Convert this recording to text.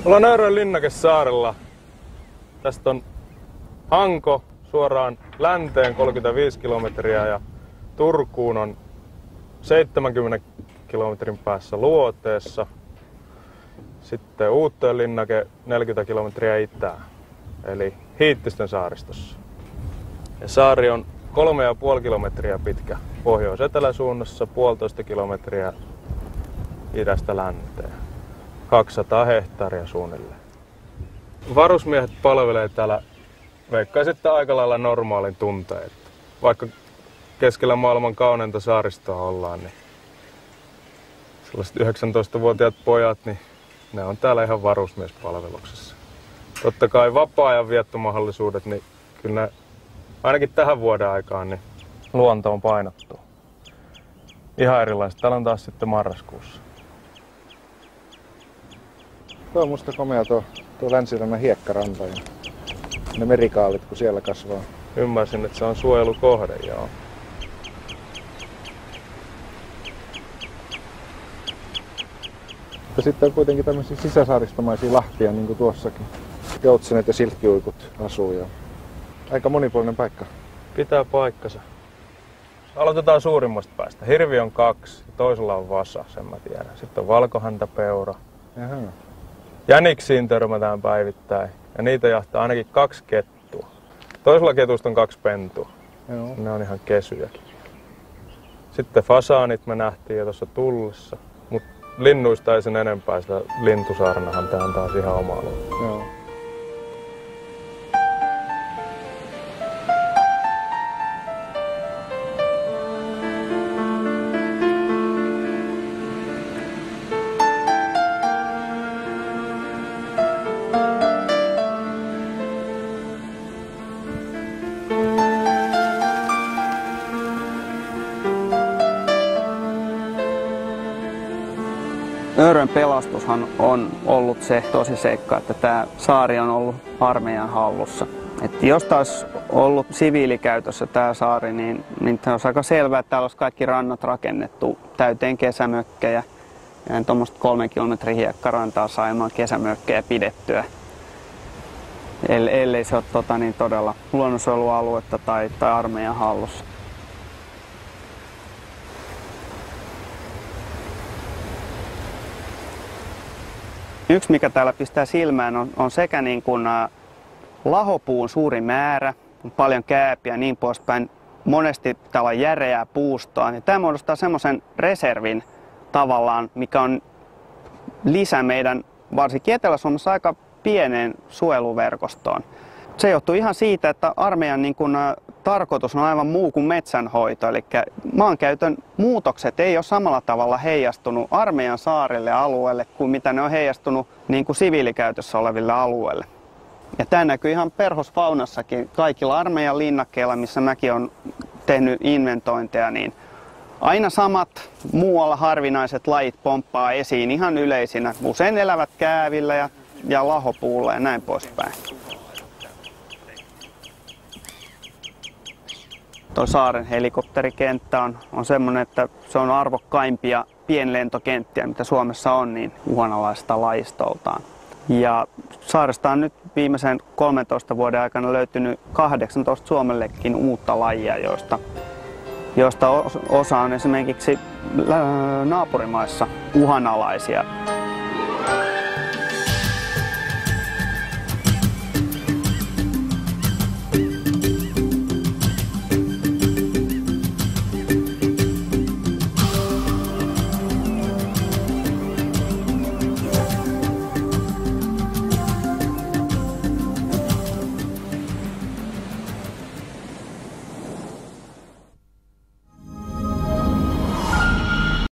Ollaan Nöyrön Linnakesaarella. Tästä on Hanko suoraan länteen 35 kilometriä ja Turkuun on 70 kilometrin päässä luoteessa. Sitten Uuttöön linnake 40 kilometriä itään, eli Hiittisten saaristossa. Ja saari on 3,5 kilometriä pitkä pohjois-eteläsuunnassa, 1,5 kilometriä idästä länteen. 200 hehtaaria suunnilleen. Varusmiehet palvelee täällä, veikkaisin, että aika lailla normaalin tunteet. Vaikka keskellä maailman kauneinta saaristoa ollaan, niin sellaiset 19-vuotiaat pojat, niin ne on täällä ihan varusmiespalveluksessa. Totta kai vapaa-ajan viettomahdollisuudet, niin kyllä ne, ainakin tähän vuoden aikaan, niin luontoon painottuu. Ihan erilaista. Täällä on taas sitten marraskuussa. Tuo on musta komea tuo Länsirannan hiekkaranta ja ne merikaalit, kun siellä kasvaa. Ymmärsin, että se on suojelukohde, joo. Mutta sitten on kuitenkin tämmöisiä sisäsaaristomaisia lahtia, niin kuin tuossakin. Joutsenet ja silkkiuikut asuu ja aika monipuolinen paikka. Pitää paikkansa. Aloitetaan suurimmasta päästä. Hirvi on 2, toisella on vasa, sen mä tiedän. Sitten on valkohäntäpeura. Jaha. Jäniksiin törmätään päivittäin ja niitä jahtaa ainakin 2 kettua. Toisella ketusta on 2 pentua. Joo. Ne on ihan kesyjäkin. Sitten fasaanit me nähtiin jo tuossa tullessa, mutta linnuista ei sen enempää. Sitä lintusaarnahan tää on taas ihan oma alue. Joo. Nöyrön pelastushan on ollut se tosiseikka, että tämä saari on ollut armeijan hallussa. Et jos taas ollut siviilikäytössä tämä saari, niin olisi aika selvää, että täällä olisi kaikki rannat rakennettu täyteen kesämökkejä. Ja tuommoista 3 kilometrin hiekkarantaa saa ilman kesämökkejä pidettyä. Ellei se ole todella luonnonsuojelualuetta tai armeijan hallussa. Yksi, mikä täällä pistää silmään, on sekä niin kuin lahopuun suuri määrä, paljon kääpiä ja niin poispäin. Monesti täällä on järeää puustoa. Ja tämä muodostaa semmoisen reservin tavallaan, mikä on lisä meidän, varsinkin Etelä-Suomessa, aika pieneen suojeluverkostoon. Se johtuu ihan siitä, että armeijan niin kuin tarkoitus on aivan muu kuin metsänhoito. Eli maankäytön muutokset ei ole samalla tavalla heijastunut armeijan saarille ja alueelle kuin mitä ne on heijastunut niin kuin siviilikäytössä oleville alueille. Ja tämä näkyy ihan perhosfaunassakin. Kaikilla armeijan linnakkeilla, missä mäkin olen tehnyt inventointeja, niin aina samat muualla harvinaiset lajit pomppaa esiin ihan yleisinä. Usein elävät käävillä ja lahopuulla ja näin poispäin. Tuo saaren helikopterikenttä on semmoinen, että se on arvokkaimpia pienlentokenttiä, mitä Suomessa on, niin uhanalaista lajistoltaan. Ja saaresta on nyt viimeisen 13 vuoden aikana löytynyt 18 Suomellekin uutta lajia, joista osa on esimerkiksi naapurimaissa uhanalaisia.